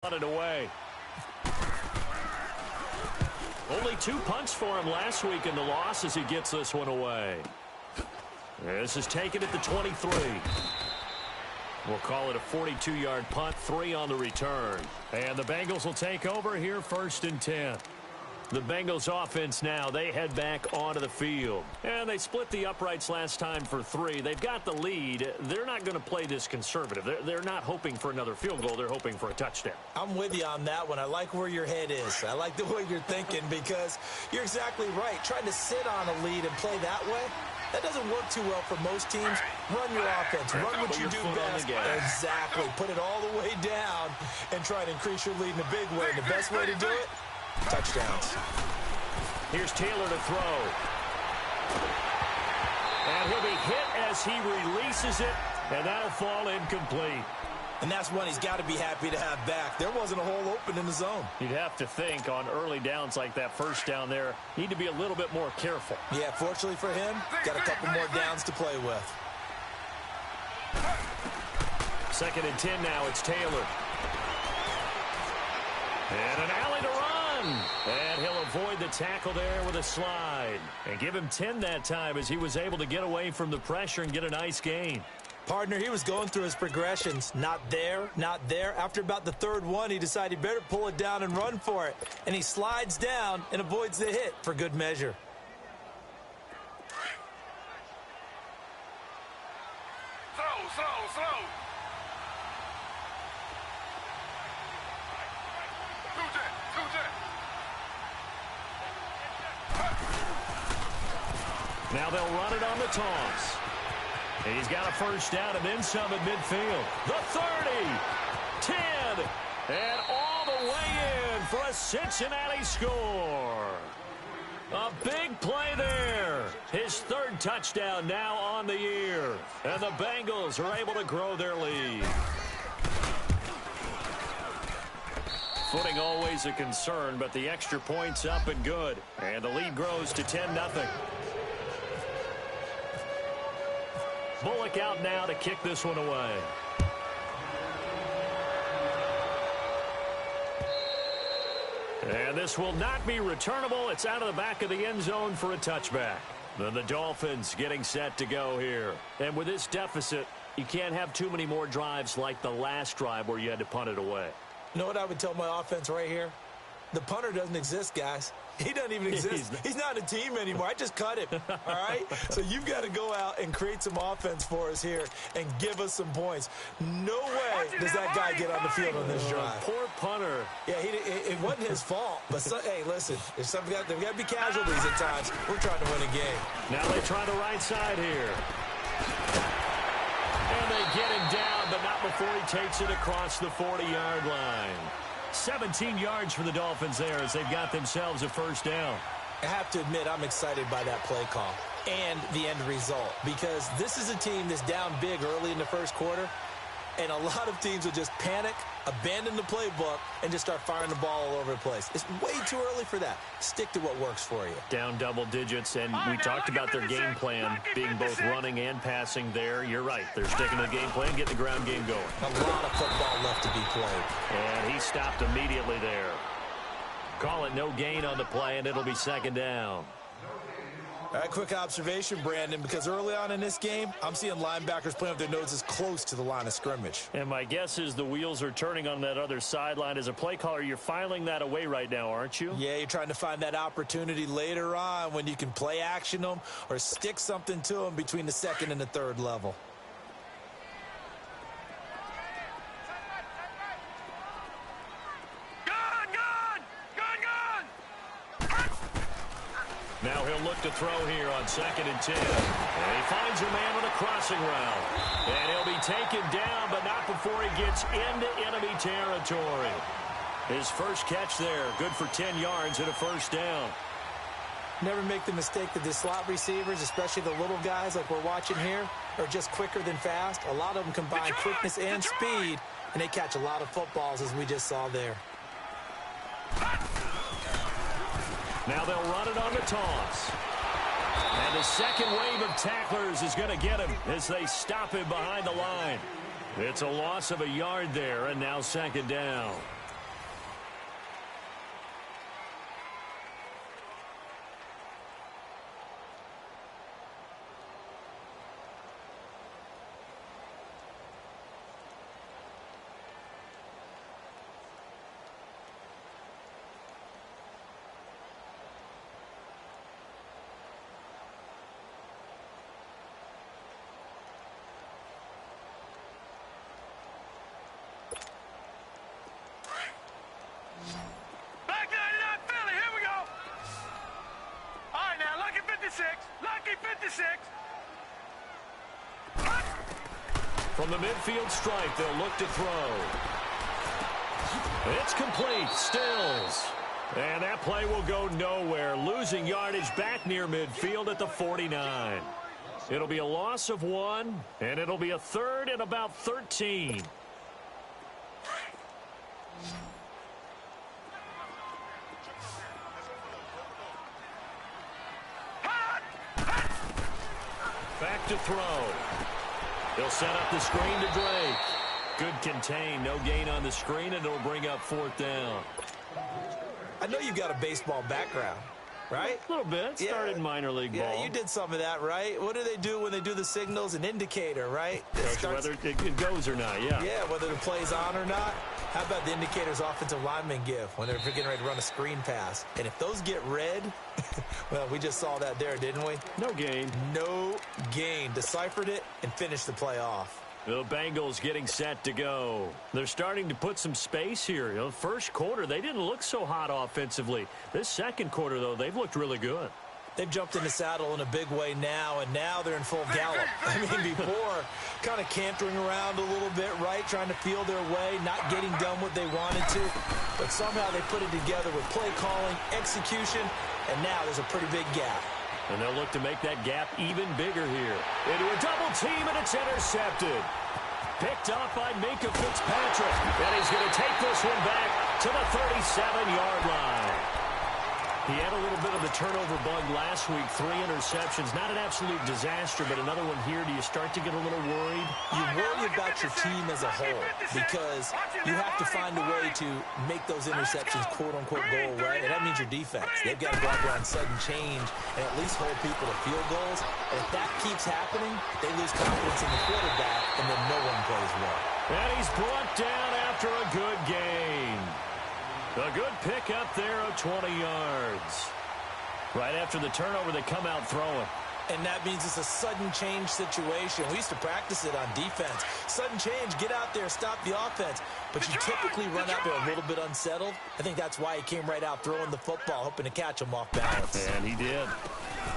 It away. Only 2 punts for him last week in the loss as he gets this one away. This is taken at the 23. We'll call it a 42-yard punt, 3 on the return. And the Bengals will take over here, 1st and 10. The Bengals offense now, they head back onto the field. And they split the uprights last time for 3. They've got the lead. They're not going to play this conservative. They're not hoping for another field goal. They're hoping for a touchdown. I'm with you on that one. I like where your head is. I like the way you're thinking because you're exactly right. Trying to sit on a lead and play that way, that doesn't work too well for most teams. Run your offense. Run what you do best. Exactly. Put it all the way down and try to increase your lead in a big way. And the best way to do it, touchdowns. Here's Taylor to throw. And he'll be hit as he releases it, and that'll fall incomplete. And that's one he's got to be happy to have back. There wasn't a hole open in the zone. You'd have to think on early downs like that first down there, need to be a little bit more careful. Yeah, fortunately for him, got a couple more downs to play with. 2nd and 10 now, it's Taylor. And an alley to run. And he'll avoid the tackle there with a slide. And give him 10 that time as he was able to get away from the pressure and get a nice gain. Partner, he was going through his progressions. Not there, not there. After about the 3rd one, he decided he better pull it down and run for it. And he slides down and avoids the hit for good measure. Throw. Now they'll run it on the toss. And he's got a 1st down and then some at midfield. The 30, 10, and all the way in for a Cincinnati score. A big play there. His 3rd touchdown now on the year. And the Bengals are able to grow their lead. Footing always a concern, but the extra point's up and good. And the lead grows to 10-0. Bullock out now to kick this one away. And this will not be returnable. It's out of the back of the end zone for a touchback. Then the Dolphins getting set to go here. And with this deficit, you can't have too many more drives like the last drive where you had to punt it away. You know what I would tell my offense right here? The punter doesn't exist, guys. He doesn't even exist. He's not a team anymore. I just cut him, all right? So you've got to go out and create some offense for us here and give us some points. No way does that guy get on the field on this drive. Poor punter. Yeah, it wasn't his fault. But, hey, listen, there's got to be casualties at times. We're trying to win a game. Now they try the right side here. And they get him down, but not before he takes it across the 40-yard line. 17 yards for the Dolphins there as they've got themselves a 1st down. I have to admit I'm excited by that play call and the end result because this is a team that's down big early in the 1st quarter, and a lot of teams will just panic, abandon the playbook, and just start firing the ball all over the place. It's way too early for that. Stick to what works for you. Down double digits, and we talked about their game plan being both running and passing there. You're right. They're sticking to the game plan, getting the ground game going. A lot of football left to be played. And he stopped immediately there. Call it no gain on the play, and it'll be 2nd down. All right, quick observation, Brandon, because early on in this game, I'm seeing linebackers playing with their noses close to the line of scrimmage. And my guess is the wheels are turning on that other sideline. As a play caller, you're filing that away right now, aren't you? Yeah, you're trying to find that opportunity later on when you can play action them or stick something to them between the 2nd and the 3rd level. Now he'll look to throw here on 2nd and 10. And he finds a man on a crossing route. And he'll be taken down, but not before he gets into enemy territory. His 1st catch there, good for 10 yards and a 1st down. Never make the mistake that the slot receivers, especially the little guys like we're watching here, are just quicker than fast. A lot of them combine quickness and speed, and they catch a lot of footballs as we just saw there. Now they'll run it on the toss. And the 2nd wave of tacklers is going to get him as they stop him behind the line. It's a loss of a yard there, and now 2nd down. From the midfield stripe, they'll look to throw. It's complete. Stills. And that play will go nowhere. Losing yardage back near midfield at the 49. It'll be a loss of 1, and it'll be a third and about 13. Back to throw. He'll set up the screen to Drake. Good contain. No gain on the screen, and it'll bring up 4th down. I know you've got a baseball background, right? A little bit. Started in minor league ball. Yeah, you did some of that, right? What do they do when they do the signals? An indicator, right? Whether it goes or not, yeah. Yeah, whether the play's on or not. How about the indicators offensive linemen give when they're getting ready to run a screen pass? And if those get red, well, we just saw that there, didn't we? No gain. No gain. Deciphered it and finished the play off. The Bengals getting set to go. They're starting to put some space here. The first quarter, they didn't look so hot offensively. This second quarter, though, they've looked really good. They've jumped in the saddle in a big way now, and now they're in full gallop. I mean, before, kind of cantering around a little bit, right, trying to feel their way, not getting done what they wanted to. But somehow they put it together with play calling, execution, and now there's a pretty big gap. And they'll look to make that gap even bigger here. Into a double team, and it's intercepted. Picked up by Minka Fitzpatrick. And he's going to take this one back to the 37-yard line. He had a little bit of the turnover bug last week. 3 interceptions. Not an absolute disaster, but another one here. Do you start to get a little worried? You worry about your team as a whole because you have to find a way to make those interceptions, quote-unquote, go away. And that means your defense. They've got to go out there on sudden change and at least hold people to field goals. And if that keeps happening, they lose confidence in the quarterback, and then no one plays well. And he's brought down after a good gain. A good pick up there of 20 yards. Right after the turnover, they come out throwing. And that means it's a sudden change situation. We used to practice it on defense. Sudden change, get out there, stop the offense. But you typically run out there a little bit unsettled. I think that's why he came right out throwing the football, hoping to catch him off balance. And he did.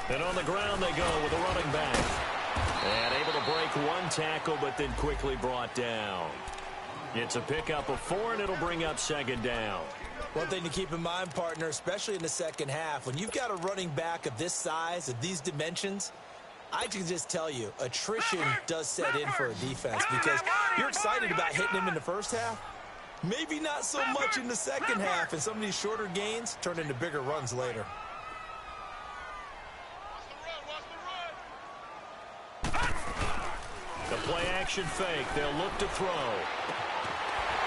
And on the ground they go with a running back. And able to break one tackle, but then quickly brought down. It's a pickup of 4, and it'll bring up 2nd down. One thing to keep in mind, partner, especially in the second half, when you've got a running back of this size, of these dimensions, I can just tell you, attrition does set in for a defense because you're excited about hitting him in the first half. Maybe not so much in the second half, and some of these shorter gains turn into bigger runs later. The play-action fake. They'll look to throw.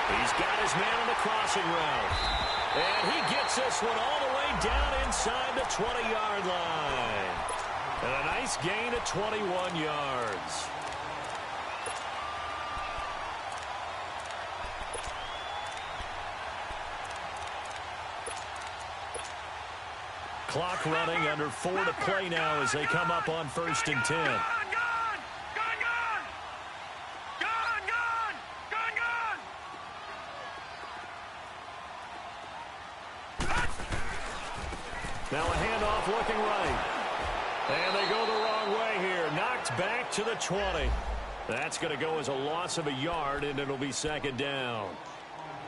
He's got his man on the crossing route. And he gets this one all the way down inside the 20-yard line. And a nice gain of 21 yards. Clock running, under 4 to play now as they come up on 1st and 10. Now a handoff looking right. And they go the wrong way here. Knocked back to the 20. That's going to go as a loss of a yard, and it'll be 2nd down.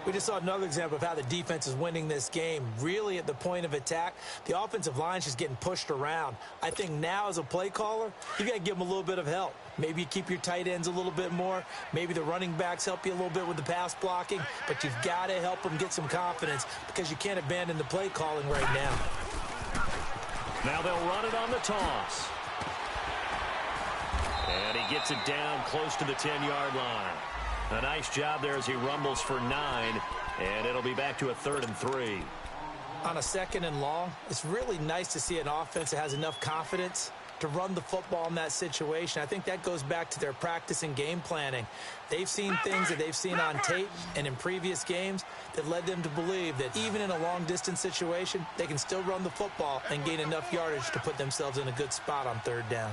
We just saw another example of how the defense is winning this game. Really at the point of attack, the offensive line's just getting pushed around. I think now as a play caller, you got to give them a little bit of help. Maybe you keep your tight ends a little bit more. Maybe the running backs help you a little bit with the pass blocking. But you've got to help them get some confidence because you can't abandon the play calling right now. Now they'll run it on the toss. And he gets it down close to the 10-yard line. A nice job there as he rumbles for 9. And it'll be back to a 3rd and 3. On a 2nd and long, it's really nice to see an offense that has enough confidence to run the football in that situation. I think that goes back to their practice and game planning. They've seen things that they've seen on tape and in previous games that led them to believe that even in a long-distance situation, they can still run the football and gain enough yardage to put themselves in a good spot on 3rd down.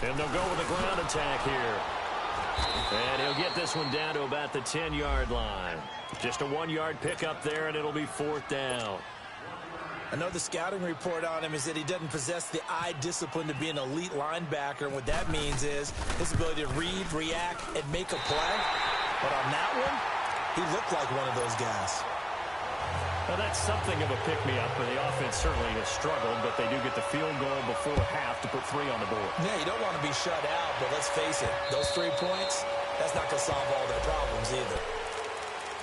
And they'll go with a ground attack here. And he'll get this one down to about the 10-yard line. Just a 1-yard pickup there, and it'll be 4th down. I know the scouting report on him is that he doesn't possess the eye discipline to be an elite linebacker, and what that means is his ability to read, react, and make a play. But on that one, he looked like one of those guys. Well, that's something of a pick-me-up, and the offense certainly has struggled, but they do get the field goal before half to put 3 on the board. Yeah, you don't want to be shut out, but let's face it, those 3 points, that's not going to solve all their problems either.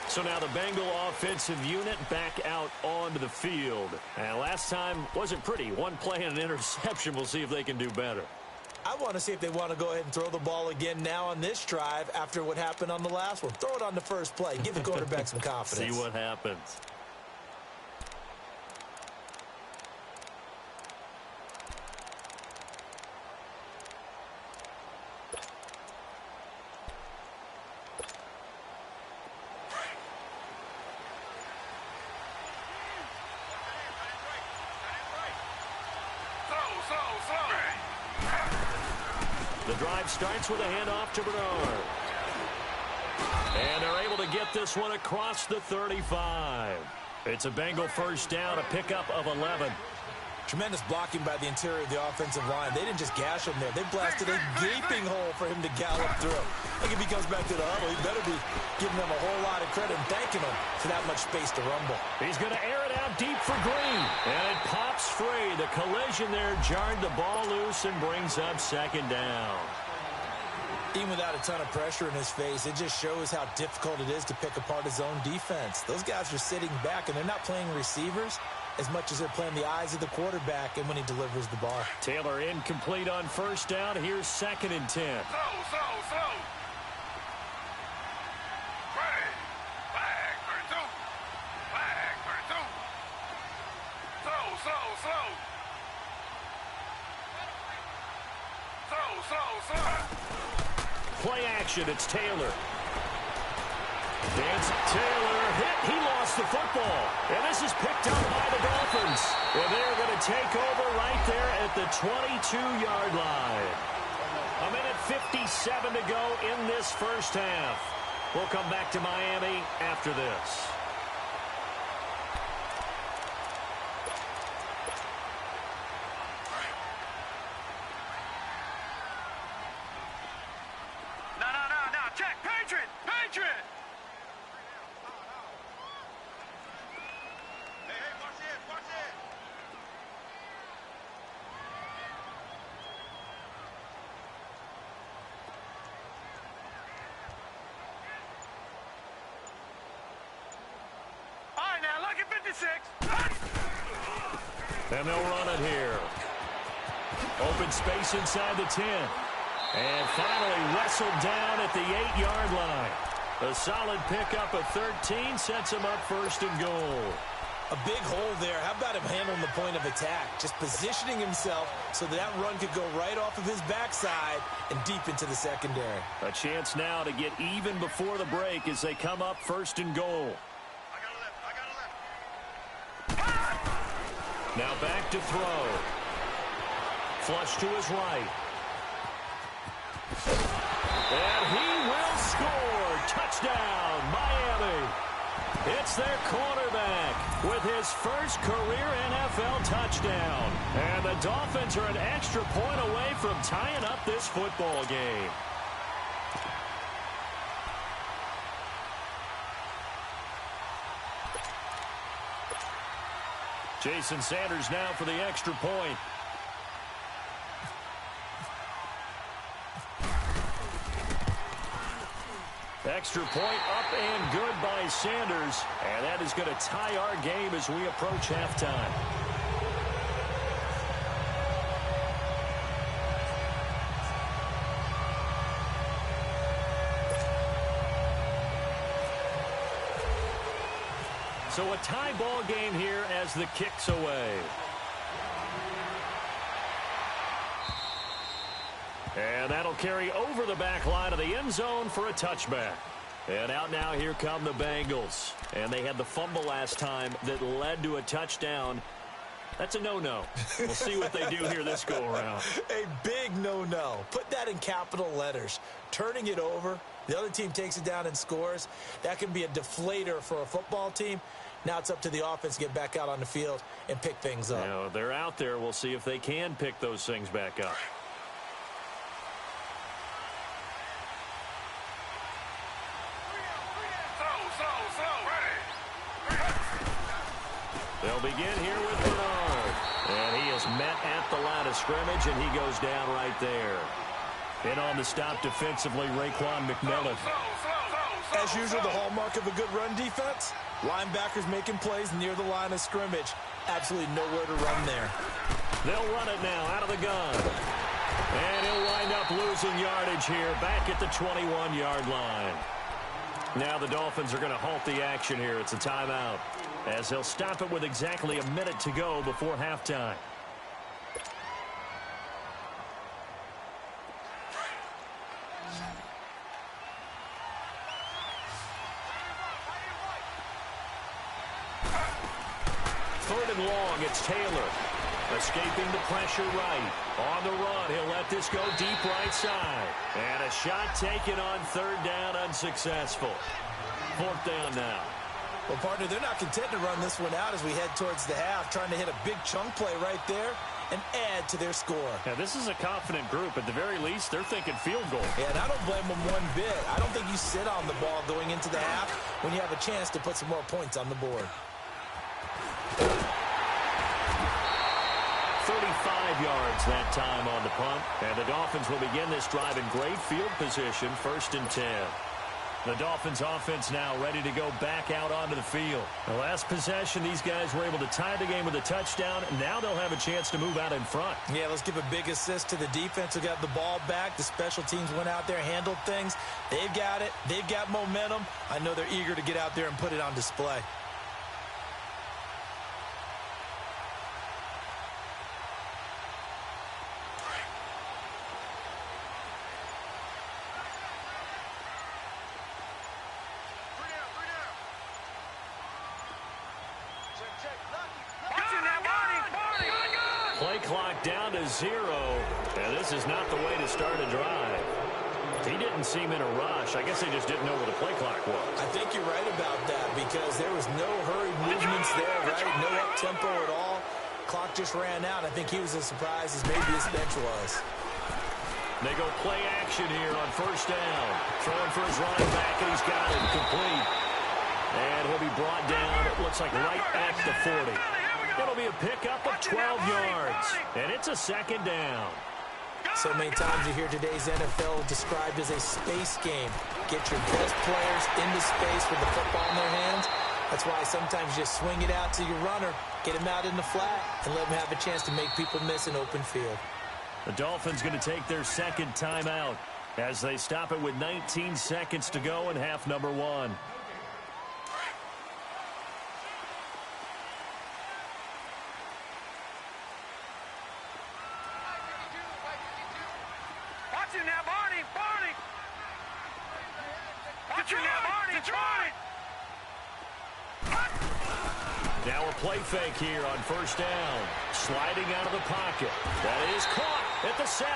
So now the Bengal offensive unit back out onto the field. And last time wasn't pretty. One play and an interception. We'll see if they can do better. I want to see if they want to go ahead and throw the ball again now on this drive after what happened on the last one. Throw it on the first play. Give the quarterback some confidence. See what happens. The drive starts with a handoff to Bernard. And they're able to get this one across the 35. It's a Bengal first down, a pickup of 11. Tremendous blocking by the interior of the offensive line. They didn't just gash him there. They blasted a gaping hole for him to gallop through. I think if he comes back to the huddle, he better be giving them a whole lot of credit and thanking them for that much space to rumble. He's going to air it out deep for Green. And it pops free. The collision there jarred the ball loose and brings up second down. Even without a ton of pressure in his face, it just shows how difficult it is to pick apart his own defense. Those guys are sitting back, and they're not playing receivers as much as they're playing the eyes of the quarterback and when he delivers the ball. Taylor incomplete on first down. Here's 2nd and 10. Slow. Flag for 2. Flag for 2. Slow. Play action. It's Taylor. It's Taylor hit. He lost the football. And this is picked up by the Dolphins. And they're going to take over right there at the 22-yard line. A minute 57 to go in this first half. We'll come back to Miami after this. No. Check. Patriot. Hey, watch it. All right, now, look at 56. And they'll run it here. Open space inside the 10. And finally wrestled down at the 8-yard line. A solid pickup of 13 sets him up 1st and goal. A big hole there. How about him handling the point of attack? Just positioning himself so that run could go right off of his backside and deep into the secondary. A chance now to get even before the break as they come up 1st and goal. I got a left. Now back to throw. Flush to his right. And he will score. Touchdown, Miami. It's their quarterback with his first career NFL touchdown. And the Dolphins are an extra point away from tying up this football game. Jason Sanders now for the extra point. Extra point up and good by Sanders. And that is going to tie our game as we approach halftime. So a tie ball game here as the kick's away. And that'll carry over the back line of the end zone for a touchback. And out now, here come the Bengals. And they had the fumble last time that led to a touchdown. That's a no-no. We'll see what they do here this go-around. A big no-no. Put that in capital letters. Turning it over The other team takes it down and scores. That can be a deflator for a football team. Now it's up to the offense to get back out on the field and pick things up. Now, they're out there. We'll see if they can pick those things back up. They'll begin here with Bernard. And he is met at the line of scrimmage, and he goes down right there. In on the stop defensively, Raekwon McMillan. As usual, the hallmark of a good run defense, linebackers making plays near the line of scrimmage. Absolutely nowhere to run there. They'll run it now out of the gun. And he'll wind up losing yardage here back at the 21-yard line. Now the Dolphins are going to halt the action here. It's a timeout, as they'll stop it with exactly a minute to go before halftime. Third and long, it's Taylor. Escaping the pressure right. On the run, he'll let this go deep right side. And a shot taken on third down, unsuccessful. Fourth down now. Well, partner, they're not content to run this one out as we head towards the half, trying to hit a big chunk play right there and add to their score. Now, this is a confident group. At the very least, they're thinking field goal. Yeah, and I don't blame them one bit. I don't think you sit on the ball going into the half when you have a chance to put some more points on the board. 35 yards that time on the punt. And the Dolphins will begin this drive in great field position, 1st and 10. The Dolphins offense now ready to go back out onto the field. The last possession, these guys were able to tie the game with a touchdown. Now they'll have a chance to move out in front. Yeah, let's give a big assist to the defense who got the ball back. The special teams went out there, handled things. They've got it. They've got momentum. I know they're eager to get out there and put it on display. Play clock down to 0. And this is not the way to start a drive. He didn't seem in a rush. I guess they just didn't know where the play clock was. I think you're right about that because there was no hurried movements there, right? No up-tempo at all. Clock just ran out. I think he was as surprised as maybe his bench was. They go play action here on 1st down. Throwing for his running back, and he's got it complete. And he'll be brought down, it looks like right at the 40. It'll be a pickup of 12 yards, and it's a 2nd down. So many times you hear today's NFL described as a space game. Get your best players into space with the football in their hands. That's why sometimes you just swing it out to your runner, get him out in the flat, and let him have a chance to make people miss an open field. The Dolphins going to take their 2nd timeout as they stop it with 19 seconds to go in half number 1. Now a play fake here on 1st down. Sliding out of the pocket. That is caught at the 7.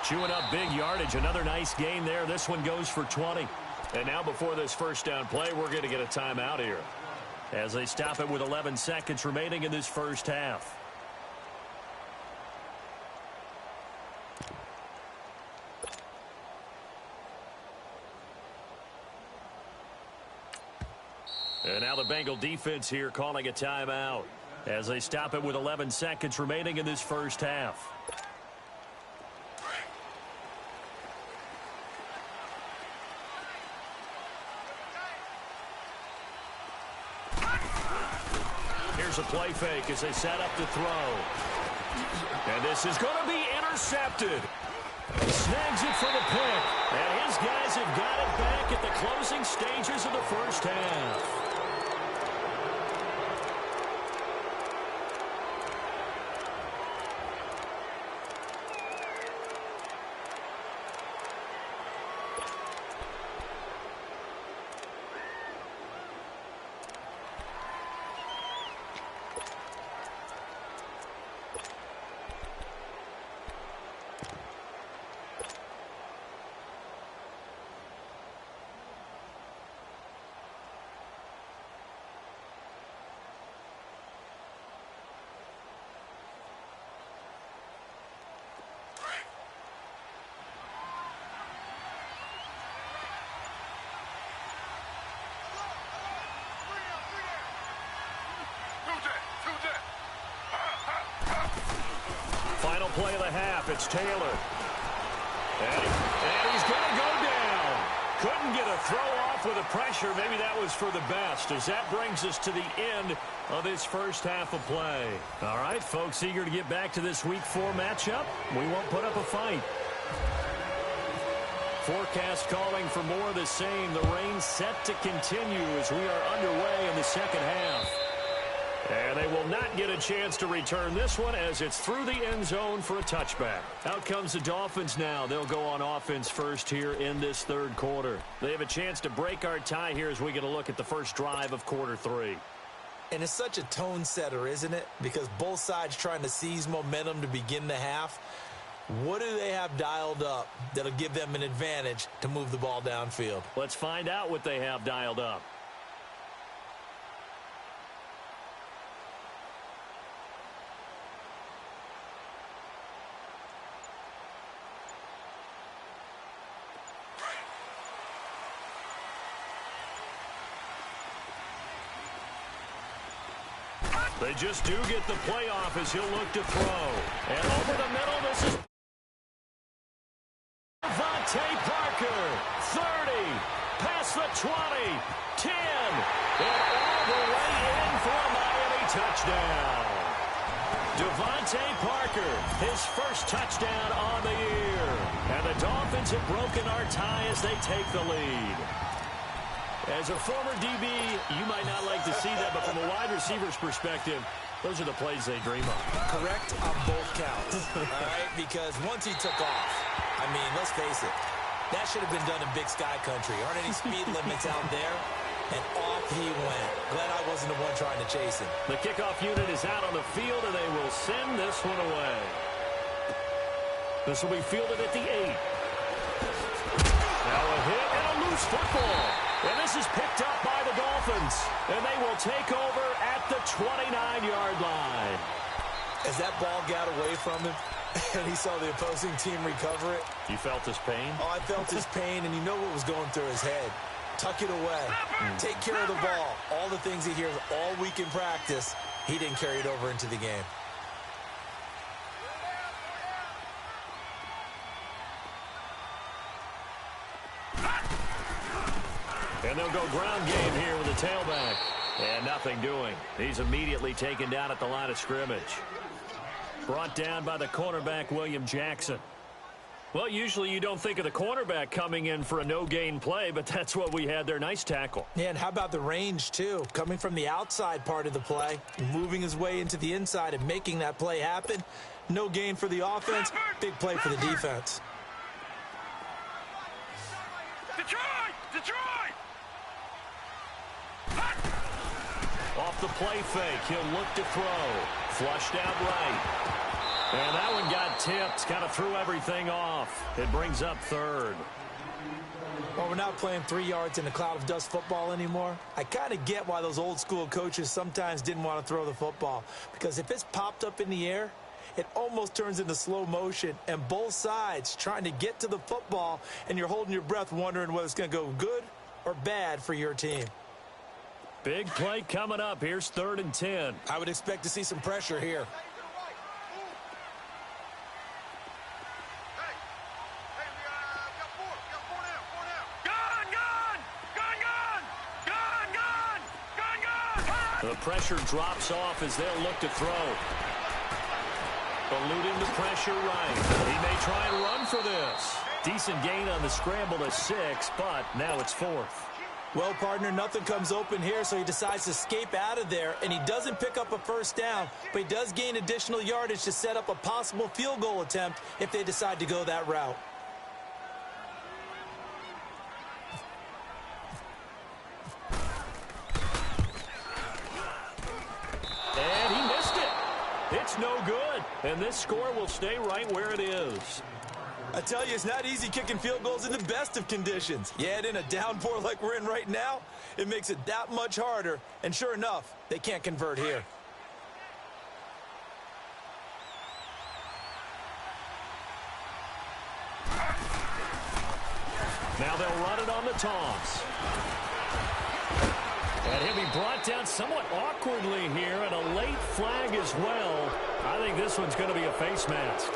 Chewing up big yardage. Another nice gain there. This one goes for 20. And now before this 1st down play, we're going to get a timeout here as they stop it with 11 seconds remaining in this 1st half. And now the Bengal defense here calling a timeout as they stop it with 11 seconds remaining in this 1st half. Here's a play fake as they set up to throw. And this is going to be intercepted. Snags it for the pick. And his guys have got it back at the closing stages of the 1st half. play of the half. It's Taylor. And he's going to go down. Couldn't get a throw off with the pressure. Maybe that was for the best, as that brings us to the end of his first half of play. All right, folks, eager to get back to this Week 4 matchup. We won't put up a fight. Forecast calling for more of the same. The rain set to continue as we are underway in the second half. And they will not get a chance to return this one as it's through the end zone for a touchback. Out comes the Dolphins now. They'll go on offense first here in this third quarter. They have a chance to break our tie here as we get a look at the first drive of quarter 3. And it's such a tone setter, isn't it? Because both sides trying to seize momentum to begin the half. What do they have dialed up that'll give them an advantage to move the ball downfield? Let's find out what they have dialed up. They just do get the playoff as he'll look to throw. And over the middle, this is Devontae Parker. 30, past the 20, 10, and all the way in for a Miami touchdown. Devontae Parker, his first touchdown on the year. And the Dolphins have broken our tie as they take the lead. As a former DB, you might not like to see that, but from a wide receiver's perspective, those are the plays they dream of. Correct on both counts, all right? Because once he took off, I mean, let's face it, that should have been done in Big Sky Country. Aren't any speed limits out there? And off he went. Glad I wasn't the one trying to chase him. The kickoff unit is out on the field, and they will send this one away. This will be fielded at the 8. Now a hit and a loose football. And this is picked up by the Dolphins. And they will take over at the 29-yard line. As that ball got away from him, and he saw the opposing team recover it. You felt his pain? Oh, I felt his pain, and you know what was going through his head. Tuck it away. Take care of the ball. All the things he hears all week in practice, he didn't carry it over into the game. And they'll go ground game here with the tailback. And nothing doing. He's immediately taken down at the line of scrimmage. Brought down by the cornerback, William Jackson. Well, usually you don't think of the cornerback coming in for a no-gain play, but that's what we had there. Nice tackle. Yeah, and how about the range, too? Coming from the outside part of the play, moving his way into the inside and making that play happen. No gain for the offense, big play for the defense. Detroit! Detroit! Off the play fake, he'll look to throw. Flushed out right. And that one got tipped, kind of threw everything off. It brings up third. Well, we're not playing 3 yards in a cloud of dust football anymore. I kind of get why those old school coaches sometimes didn't want to throw the football. Because if it's popped up in the air, it almost turns into slow motion. And both sides trying to get to the football, and you're holding your breath wondering whether it's going to go good or bad for your team. Big play coming up. Here's 3rd and 10. I would expect to see some pressure here. The pressure drops off as they'll look to throw. Eluding the pressure right. He may try and run for this. Decent gain on the scramble to 6, but now it's 4th. Well, partner, nothing comes open here, so he decides to escape out of there, and he doesn't pick up a first down, but he does gain additional yardage to set up a possible field goal attempt if they decide to go that route. And he missed it. It's no good, and this score will stay right where it is. I tell you, it's not easy kicking field goals in the best of conditions. Yet in a downpour like we're in right now, it makes it that much harder. And sure enough, they can't convert here. Now they'll run it on the toss. And he'll be brought down somewhat awkwardly here, and a late flag as well. I think this one's going to be a face mask.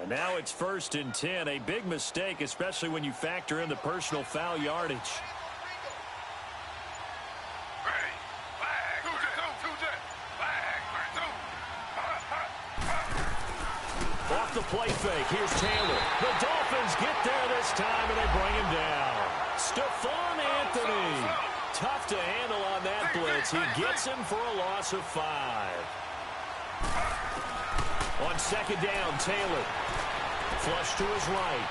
And now it's 1st and 10. A big mistake, especially when you factor in the personal foul yardage. Off the play fake. Here's Taylor. The Dolphins get there this time, and they bring him down. Stephon Anthony. Tough to handle on that blitz. He gets him for a loss of 5. On 2nd down, Taylor. Flush to his right.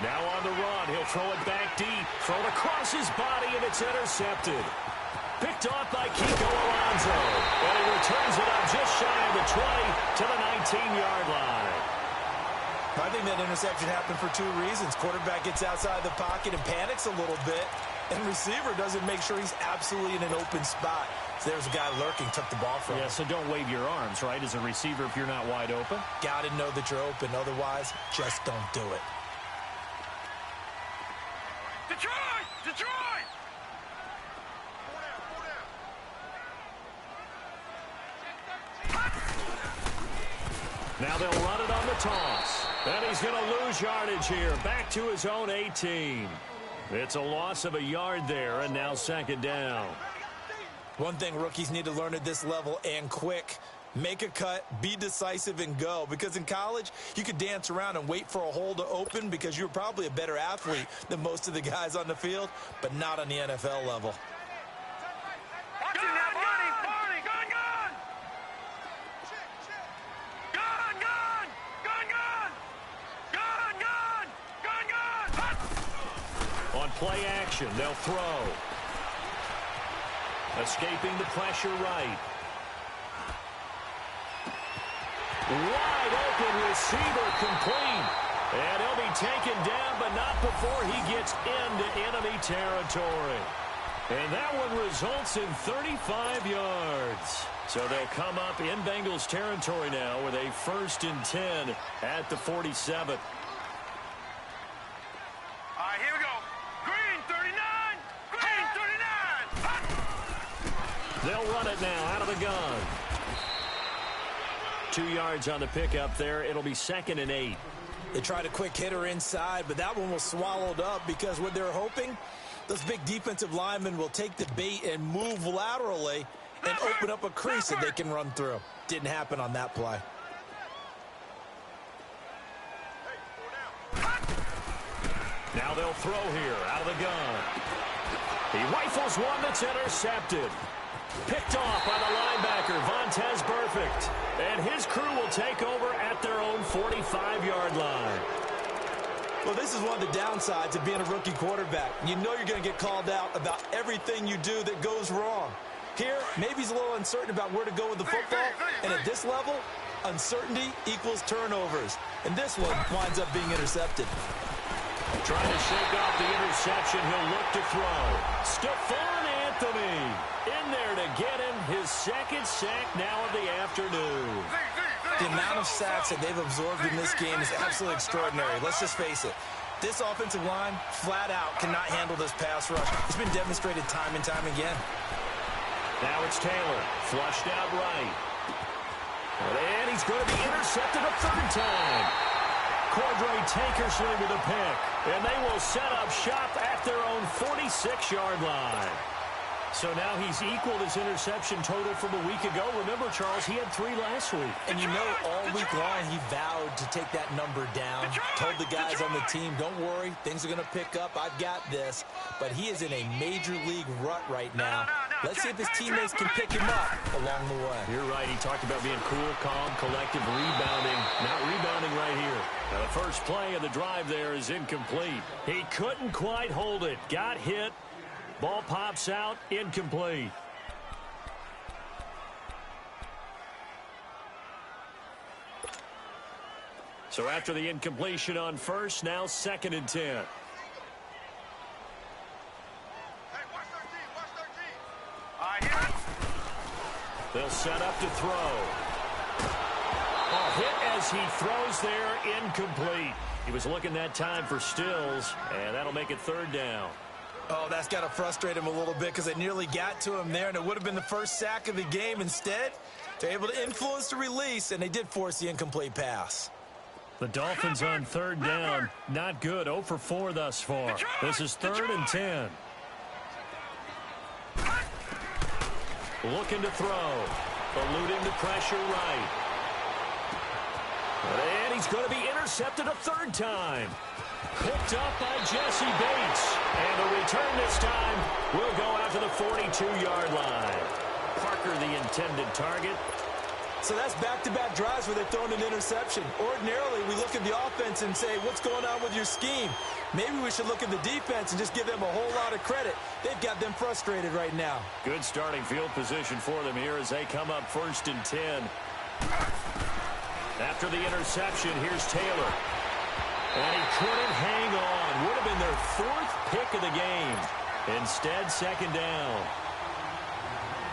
Now on the run. He'll throw it back deep. Thrown across his body, and it's intercepted. Picked off by Kiko Alonso. And he returns it up just shy of the 20 to the 19-yard line. I think that interception happened for 2 reasons. Quarterback gets outside the pocket and panics a little bit. And receiver doesn't make sure he's absolutely in an open spot. So there's a guy lurking, took the ball from him. Yeah, so don't wave your arms, right, as a receiver if you're not wide open. Got to know that you're open. Otherwise, just don't do it. Detroit! Detroit! Now they'll run it on the toss. And he's going to lose yardage here. Back to his own 18. It's a loss of a yard there, and now 2nd down. One thing rookies need to learn at this level, and quick, make a cut, be decisive, and go. Because in college, you could dance around and wait for a hole to open because you're probably a better athlete than most of the guys on the field, but not on the NFL level. Watch him now, Barney! Gun, gun! Gun, gun! Gun, gun! Gun, gun! Gun, gun! On play action, they'll throw. Escaping the pressure right. Wide open receiver complete. And he'll be taken down, but not before he gets into enemy territory. And that one results in 35 yards. So they'll come up in Bengals territory now with a 1st and 10 at the 47. All right, here we go. Green 39! Green 39! Hot! They'll run it now out of the gun. 2 yards on the pickup there. It'll be 2nd and 8. They tried a quick hitter inside, but that one was swallowed up because what they're hoping, those big defensive linemen will take the bait and move laterally and open up a crease that they can run through. Didn't happen on that play. Now they'll throw here out of the gun. He rifles one that's intercepted. Picked off by the linebacker, Vontaze Burfict. And his crew will take over at their own 45-yard line. Well, this is one of the downsides of being a rookie quarterback. You know you're going to get called out about everything you do that goes wrong. Here, maybe he's a little uncertain about where to go with the football. And at this level, uncertainty equals turnovers. And this one winds up being intercepted. Trying to shake off the interception, he'll look to throw. Stephon Anthony in there to get him his 2nd sack now of the afternoon. The amount of sacks that they've absorbed in this game is absolutely extraordinary. Let's just face it. This offensive line, flat out, cannot handle this pass rush. It's been demonstrated time and time again. Now it's Taylor, flushed out right. And he's going to be intercepted a 3rd time. Cordray Tankersley with a pick. And they will set up shop at their own 46-yard line. So now he's equaled his interception total from a week ago. Remember, Charles, he had 3 last week. And you know, all week long, he vowed to take that number down. Told the guys on the team, don't worry, things are going to pick up. I've got this. But he is in a major league rut right now. Let's see if his teammates can pick him up along the way. You're right. He talked about being cool, calm, collective, rebounding. Not rebounding right here. Now, the first play of the drive there is incomplete. He couldn't quite hold it. Got hit. Ball pops out, incomplete. So after the incompletion on first, now 2nd and 10. Hey, watch 13. All right, here. They'll set up to throw. A hit as he throws there, incomplete. He was looking that time for Stills, and that'll make it 3rd down. Oh, that's got to frustrate him a little bit because they nearly got to him there, and it would have been the first sack of the game. Instead, they're able to influence the release, and they did force the incomplete pass. The Dolphins on third down. Not good. 0 for 4 thus far. This is 3rd and 10. Looking to throw. Eluding the pressure right. And he's going to be intercepted a 3rd time. Picked up by Jesse Bates. And the return this time will go out to the 42-yard line. Parker, the intended target. So that's back-to-back drives where they've thrown an interception. Ordinarily, we look at the offense and say, what's going on with your scheme? Maybe we should look at the defense and just give them a whole lot of credit. They've got them frustrated right now. Good starting field position for them here as they come up 1st and 10. After the interception, here's Taylor. And he couldn't hang on. Would have been their 4th pick of the game. Instead, 2nd down.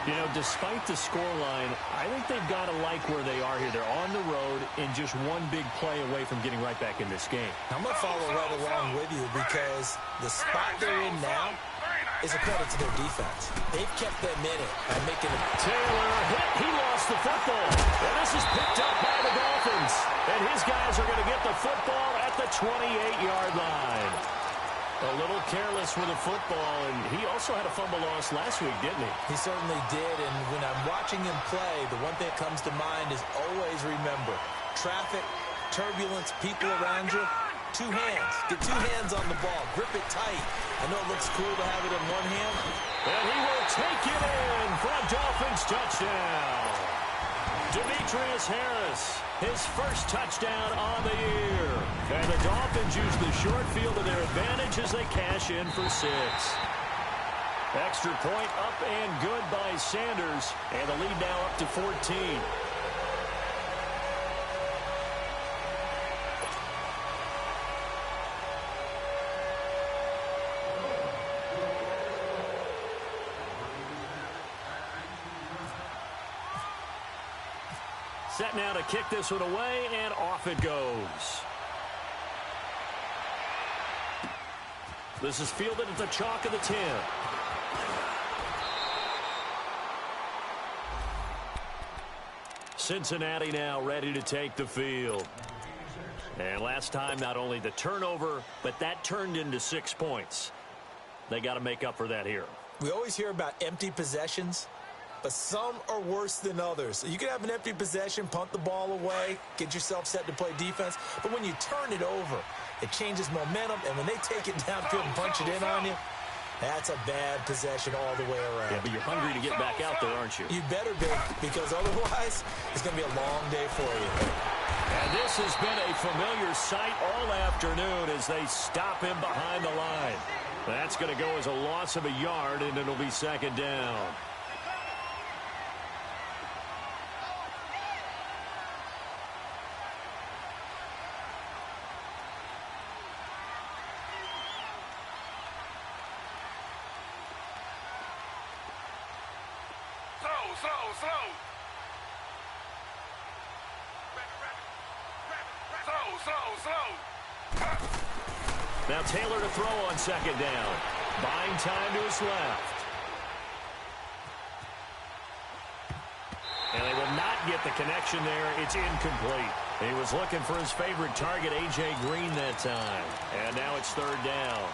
You know, despite the scoreline, I think they've got to like where they are here. They're on the road and just one big play away from getting right back in this game. I'm going to follow right along with you because the spot they're in now is a credit to their defense. They've kept them in it by making it. Taylor hit. He lost the football. And this is picked up by the Dolphins. And his guys are going to get the football at the 28-yard line. A little careless with the football, and he also had a fumble loss last week, didn't he? He certainly did, and when I'm watching him play, the one thing that comes to mind is always remember, traffic, turbulence, people around you, 2 hands. Get 2 hands on the ball. Grip it tight. I know it looks cool to have it in one hand. And he will take it in for a Dolphins touchdown. Demetrius Harris, his first touchdown on the year. And the Dolphins use the short field to their advantage as they cash in for 6. Extra point up and good by Sanders. And the lead now up to 14. Set now to kick this one away, and off it goes. This is fielded at the chalk of the 10. Cincinnati now ready to take the field. And last time, not only the turnover, but that turned into 6 points. They got to make up for that here. We always hear about empty possessions, but some are worse than others. You can have an empty possession, punt the ball away, get yourself set to play defense. But when you turn it over, it changes momentum. And when they take it downfield and punch it in on you, that's a bad possession all the way around. Yeah, but you're hungry to get back out there, aren't you? You better be, because otherwise it's going to be a long day for you. And this has been a familiar sight all afternoon as they stop him behind the line. That's going to go as a loss of a yard, and it'll be 2nd down. Now Taylor to throw on 2nd down. Buying time to his left. And they will not get the connection there. It's incomplete. He was looking for his favorite target, A.J. Green, that time. And now it's 3rd down.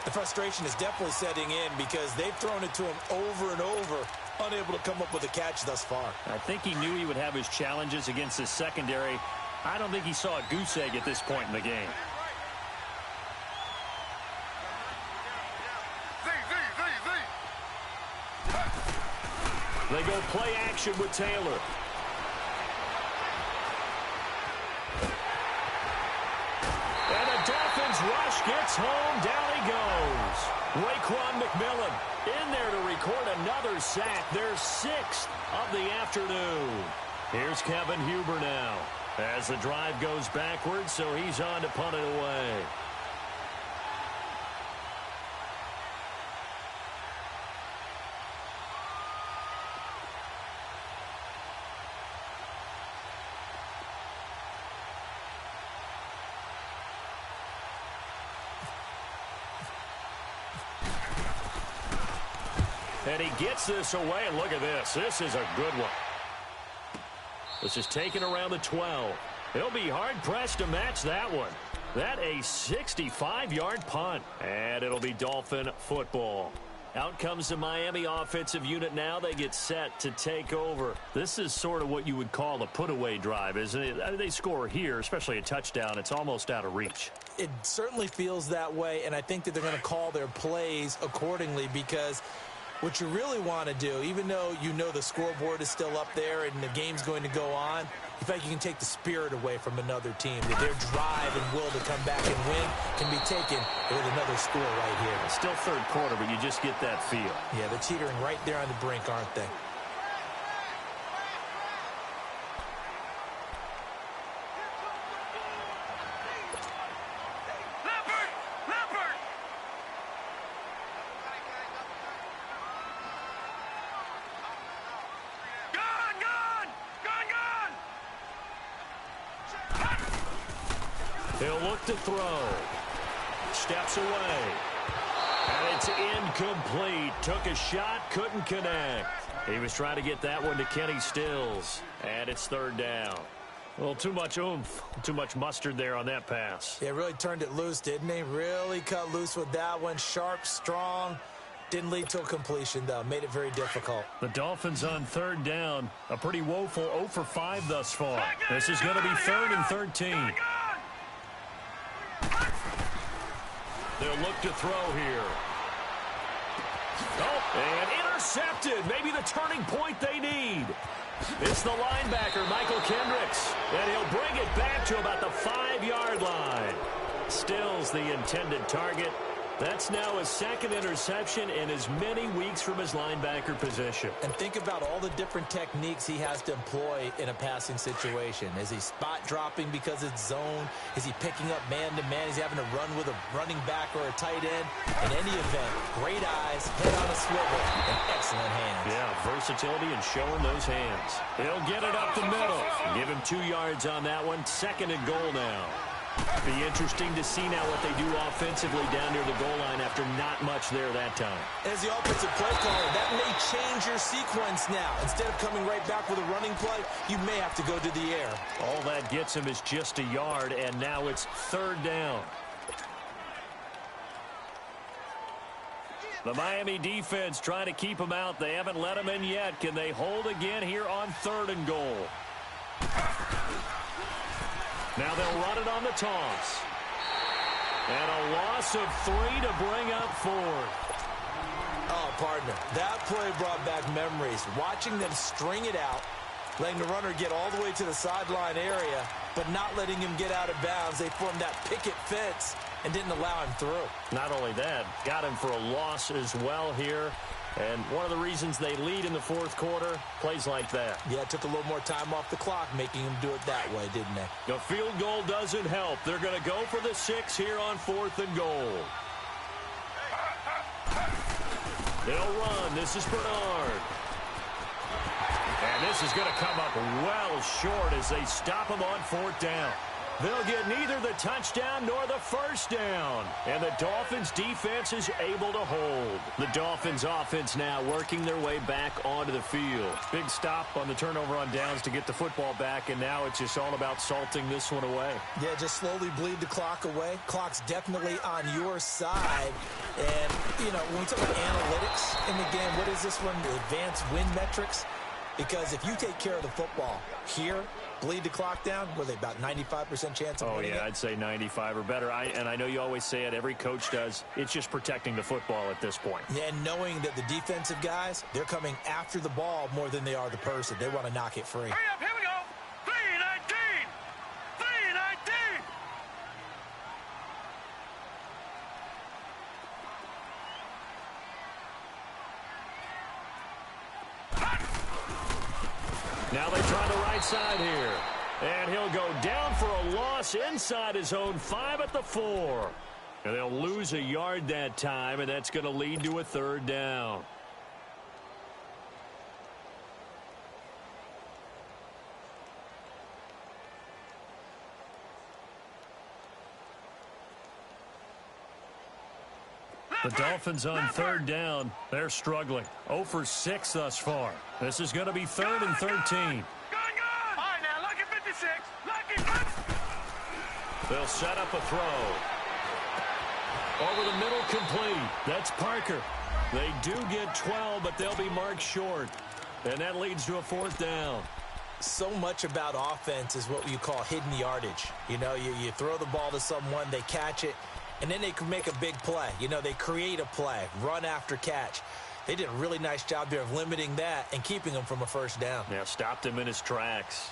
The frustration is definitely setting in because they've thrown it to him over and over, unable to come up with a catch thus far. I think he knew he would have his challenges against his secondary. I don't think he saw a goose egg at this point in the game. They go play action with Taylor. And the Dolphins rush gets home. Down he goes. Raekwon McMillan in there to record another sack. Their 6th of the afternoon. Here's Kevin Huber now as the drive goes backwards, so he's on to punt it away. And he gets this away, and look at this. This is a good one. This is taken around the 12. He'll be hard-pressed to match that one. That a 65-yard punt. And it'll be Dolphin football. Out comes the Miami offensive unit now. They get set to take over. This is sort of what you would call a put-away drive, isn't it? They score here, especially a touchdown. It's almost out of reach. It certainly feels that way, and I think that they're going to call their plays accordingly, because what you really want to do, even though you know the scoreboard is still up there and the game's going to go on, in fact, you can take the spirit away from another team. That their drive and will to come back and win can be taken with another score right here. It's still third quarter, but you just get that feel. Yeah, they're teetering right there on the brink, aren't they? He'll look to throw. Steps away. And it's incomplete. Took a shot, couldn't connect. He was trying to get that one to Kenny Stills. And it's third down. A little too much oomph, too much mustard there on that pass. Yeah, really turned it loose, didn't he? Really cut loose with that one. Sharp, strong. Didn't lead to a completion, though. Made it very difficult. The Dolphins on third down. A pretty woeful 0 for 5 thus far. This is going to be 3rd and 13. They'll look to throw here. Oh, and intercepted. Maybe the turning point they need. It's the linebacker, Michael Kendricks. And he'll bring it back to about the 5-yard line. Stills the intended target. That's now his second interception in as many weeks from his linebacker position. And think about all the different techniques he has to employ in a passing situation. Is he spot dropping because it's zone? Is he picking up man-to-man? Is he having to run with a running back or a tight end? In any event, great eyes, head on a swivel, and excellent hands. Yeah, versatility and showing those hands. He'll get it up the middle. Give him 2 yards on that one. 2nd and goal now. Be interesting to see now what they do offensively down near the goal line after not much there that time. As the offensive play caller, that may change your sequence now. Instead of coming right back with a running play, you may have to go to the air. All that gets him is just a yard, and now it's 3rd down. The Miami defense trying to keep him out. They haven't let him in yet. Can they hold again here on 3rd and goal? Now they'll run it on the toss. And a loss of 3 to bring up 4th. Oh, partner, that play brought back memories. Watching them string it out, letting the runner get all the way to the sideline area, but not letting him get out of bounds. They formed that picket fence and didn't allow him through. Not only that, got him for a loss as well here. And one of the reasons they lead in the 4th quarter, plays like that. Yeah, it took a little more time off the clock, making them do it that way, didn't they? The field goal doesn't help. They're going to go for the 6 here on 4th and goal. They'll run. This is Bernard. And this is going to come up well short as they him on 4th down. They'll get neither the touchdown nor the 1st down. And the Dolphins defense is able to hold. The Dolphins offense now working their way back onto the field. Big stop on the turnover on downs to get the football back, and now it's just all about salting this one away. Yeah, just slowly bleed the clock away. Clock's definitely on your side. And, you know, when we talk about analytics in the game, what is this one? The advanced win metrics? Because if you take care of the football here, bleed the clock down, were they about 95% chance of winning it? I'd say 95 or better. And I know you always say it, every coach does. It's just protecting the football at this point. Yeah, and knowing that the defensive guys, they're coming after the ball more than they are the person. They want to knock it free. Hurry up, here we go. 3-19. 3-19. Now they try the right side here. And he'll go down for a loss inside his own 5 at the 4. And they'll lose a yard that time, and that's going to lead to a 3rd down. The Dolphins on 3rd down. They're struggling. 0 for 6 thus far. This is going to be 3rd and 13. All right, now, lucky 56. Lucky 56. They'll set up a throw. Over the middle, complete. That's Parker. They do get 12, but they'll be marked short. And that leads to a 4th down. So much about offense is what you call hidden yardage. You know, you throw the ball to someone, they catch it, and then they can make a big play. You know, they create a play, run after catch. They did a really nice job there of limiting that and keeping him from a 1st down. Yeah, stopped him in his tracks.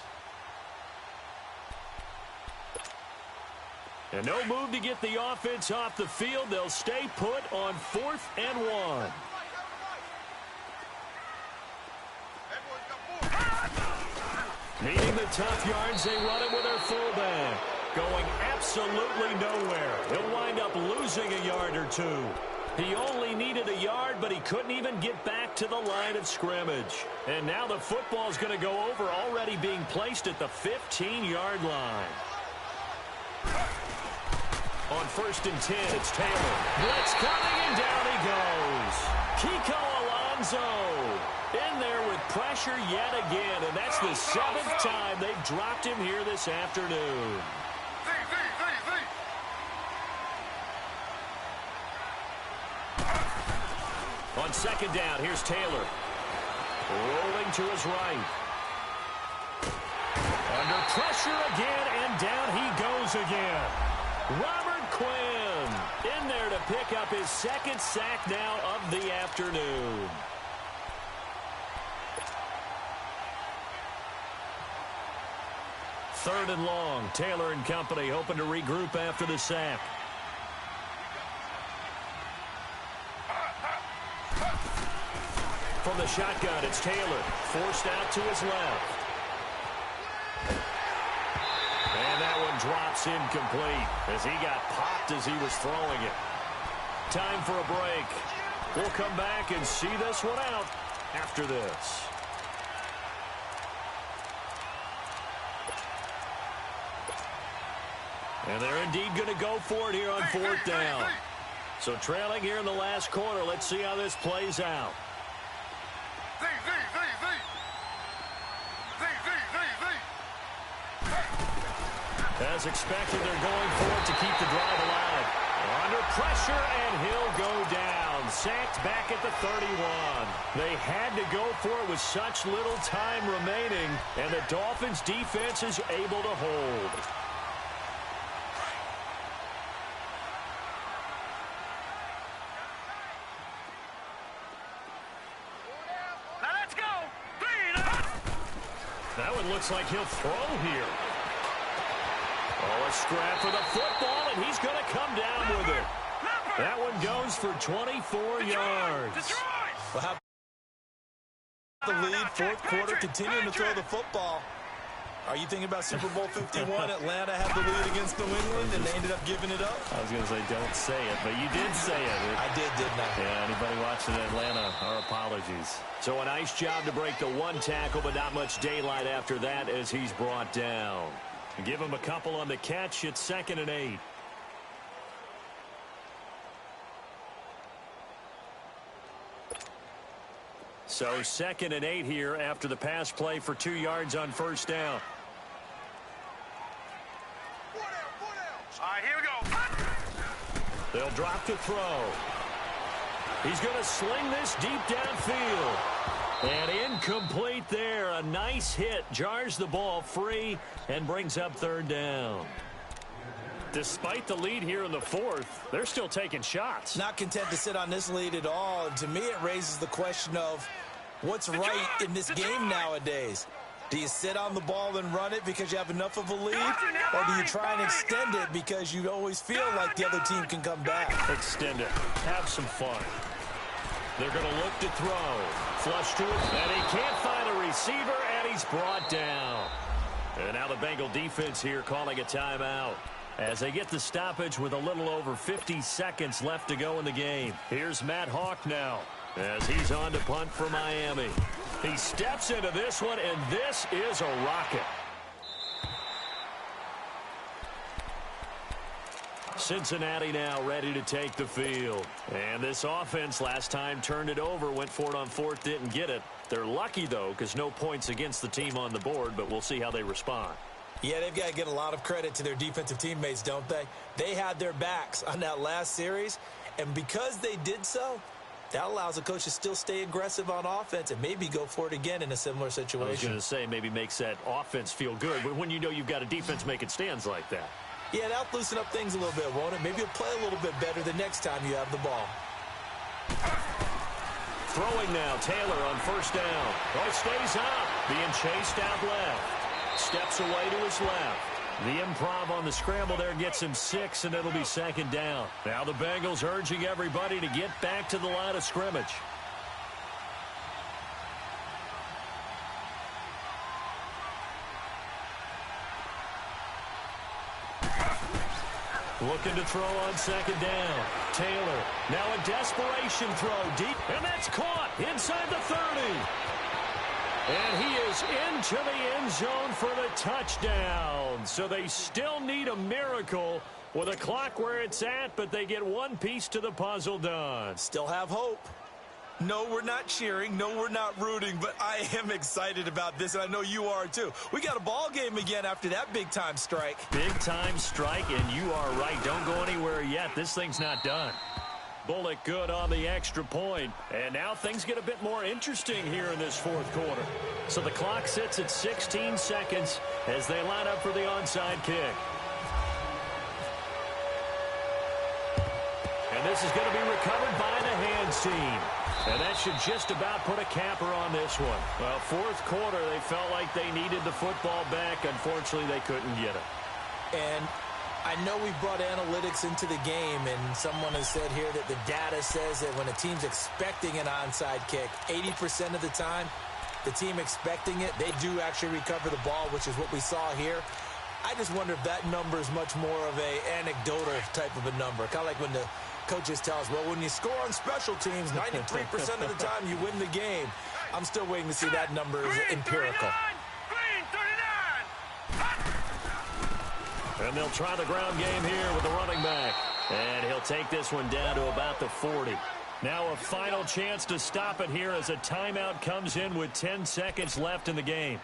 And no move to get the offense off the field. They'll stay put on 4th and 1. Needing the tough yards, they run it with their fullback. Going absolutely nowhere. He'll wind up losing a yard or 2. He only needed a yard, but he couldn't even get back to the line of scrimmage. And now the football's going to go over, already being placed at the 15-yard line. On 1st and 10, it's Taylor. Blitz coming, and down he goes. Kiko Alonso in there with pressure yet again, and that's the 7th time they've dropped him here this afternoon. On 2nd down, here's Taylor. Rolling to his right. Under pressure again, and down he goes again. Robert Quinn in there to pick up his 2nd sack now of the afternoon. Third and long. Taylor and company hoping to regroup after the sack. From the shotgun, it's Taylor. Forced out to his left. And that one drops incomplete as he got popped as he was throwing it. Time for a break. We'll come back and see this one out after this. And they're indeed going to go for it here on 4th down. So trailing here in the last quarter. Let's see how this plays out. As expected, they're going for it to keep the drive alive. Under pressure, and he'll go down. Sacked back at the 31. They had to go for it with such little time remaining, and the Dolphins' defense is able to hold. Now let's go. That one looks like he'll throw here. Oh, a scrap for the football, and he's going to come down with it. That one goes for 24 yards. Well, how the lead, 4th quarter, continuing to throw the football. Are you thinking about Super Bowl 51? Atlanta had the lead against New England, and they ended up giving it up? I was going to say don't say it, but you did say it. I did, didn't I? Yeah, anybody watching Atlanta, our apologies. So a nice job to break the 1 tackle, but not much daylight after that as he's brought down. Give him a couple on the catch. It's 2nd and 8. So 2nd and 8 here after the pass play for 2 yards on 1st down. All right, here we go. They'll drop to throw. He's going to sling this deep downfield. And incomplete there. A nice hit. Jars the ball free and brings up 3rd down. Despite the lead here in the 4th, they're still taking shots. Not content to sit on this lead at all. And to me, it raises the question of what's right in this game nowadays. Do you sit on the ball and run it because you have enough of a lead? Or do you try and extend it because you always feel like the other team can come back? Extend it. Have some fun. They're going to look to throw. Flush to it, and he can't find a receiver, and he's brought down. And now the Bengal defense here calling a timeout as they get the stoppage with a little over 50 seconds left to go in the game. Here's Matt Hawk now as he's on to punt for Miami. He steps into this one, and this is a rocket. Cincinnati now ready to take the field. And this offense last time turned it over, went for it on 4th, didn't get it. They're lucky, though, because no points against the team on the board, but we'll see how they respond. Yeah, they've got to get a lot of credit to their defensive teammates, don't they? They had their backs on that last series, and because they did so, that allows the coach to still stay aggressive on offense and maybe go for it again in a similar situation. I was going to say, maybe makes that offense feel good when you know you've got a defense making stands like that. Yeah, that'll loosen up things a little bit, won't it? Maybe you'll play a little bit better the next time you have the ball. Throwing now, Taylor on first down. Oh, stays up, being chased out left. Steps away to his left. The improv on the scramble there gets him 6, and it'll be second down. Now the Bengals urging everybody to get back to the line of scrimmage. Looking to throw on second down. Taylor, now a desperation throw deep, and that's caught inside the 30. And he is into the end zone for the touchdown. So they still need a miracle with a clock where it's at, but they get one piece to the puzzle done. Still have hope. No, we're not cheering. No, we're not rooting, but I am excited about this, and I know you are too. We got a ball game again after that big-time strike. Big-time strike, and you are right. Don't go anywhere yet. This thing's not done. Bullock good on the extra point. And now things get a bit more interesting here in this fourth quarter. So the clock sits at 16 seconds as they line up for the onside kick. And this is going to be recovered by the hands team. And that should just about put a capper on this one. Well, fourth quarter, they felt like they needed the football back. Unfortunately, they couldn't get it. And I know we brought analytics into the game, and someone has said here that the data says that when a team's expecting an onside kick, 80% of the time, the team expecting it, they do actually recover the ball, which is what we saw here. I just wonder if that number is much more of a anecdotal type of a number. Kind of like when the coaches tell us, well, when you score on special teams, 93% of the time you win the game. I'm still waiting to see that number is empirical. And they'll try the ground game here with the running back. And he'll take this one down to about the 40. Now a final chance to stop it here as a timeout comes in with 10 seconds left in the game.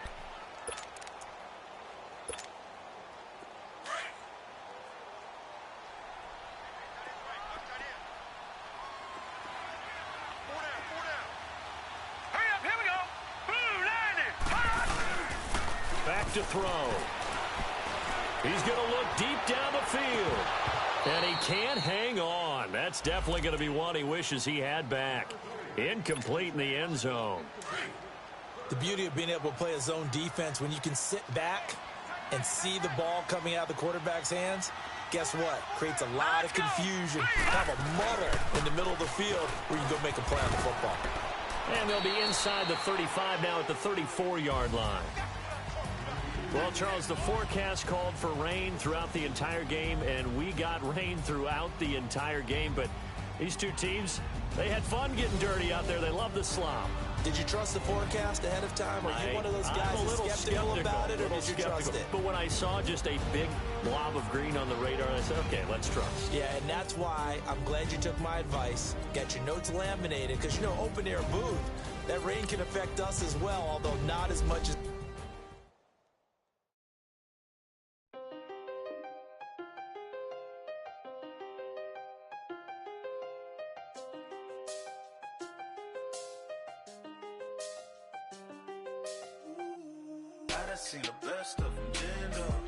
Back to throw. He's going to look deep down the field. And he can't hang on. That's definitely going to be one he wishes he had back. Incomplete in the end zone. The beauty of being able to play a zone defense when you can sit back and see the ball coming out of the quarterback's hands, guess what? Creates a lot of confusion. Have a muddle in the middle of the field where you go make a play on the football. And they'll be inside the 35 now at the 34-yard line. Well, Charles, the forecast called for rain throughout the entire game, and we got rain throughout the entire game. But these two teams, they had fun getting dirty out there. They love the slop. Did you trust the forecast ahead of time? Are you one of those guys that's skeptical about it, or did you trust it? But when I saw just a big blob of green on the radar, I said, okay, let's trust. Yeah, and that's why I'm glad you took my advice. Got your notes laminated, because, you know, open-air booth, that rain can affect us as well, although not as much as... I done seen the best of them bend up.